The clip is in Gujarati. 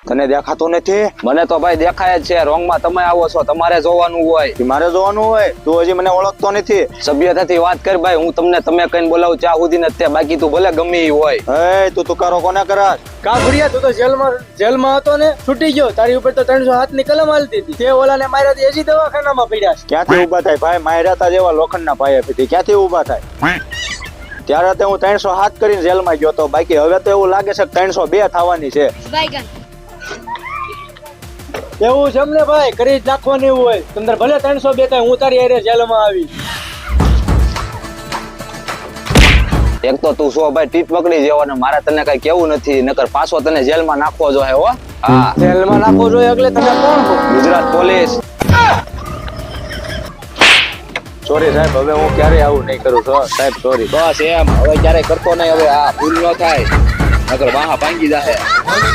તને દેખાતો નથી? મને તો ભાઈ દેખાય જ છે. રોંગ માં તમે આવો છો, તમારે જોવાનું હોય. મારે જોવાનું હોય? તું હજી મને ઓળખતો નથી. સભ્યતાથી વાત કર ભાઈ, હું તમને તમે કઈને બોલાવું ત્યાં સુધી નથી. બાકી તું ભલે ગમે ઈ હોય. તું તુકારો કોને કરાશ? કા ભુડિયા, તું તો જેલમાં હતો ને, છૂટી ગયો. તારી ઉપર તો 307 ની કલમ હાલતી હતી. તે ઓલાને માર્યા હજી દવાખાનામાં પડ્યા છે. ક્યાંથી ઉભા થાય ભાઈ? માર્યા તા જેવા લોખંડના પાયા પીધી, ક્યાંથી ઉભા થાય? ત્યારે તો હું 307 કરીને જેલમાં ગયો તો. બાકી હવે તો એવું લાગે છે કે 302 થવાની છે. એવું છે ને ભાઈ, કરી જ નાખવાનું એવું હોય. તમને ભલે 302 થાય, હું તારી હારે જેલમાં આવી. એક તો તું સો ભાઈ ટીપ પકડી જવાનો, મારે તને કઈ કેવું નથી, નકર પાછો તને જેલમાં નાખવો જોઈએ. હો હા, જેલમાં નાખવો જોઈએ એટલે તમે કોણ છો? ગુજરાત પોલીસ. સોરી સાહેબ, હવે હું ક્યારેય આવું નહીં કરું છું સાહેબ. સોરી. બસ એમ, હવે ક્યારેય કરતો નહીં. હવે આ ભૂલ ન થાય, નકર વાહા ભાંગી જાહે.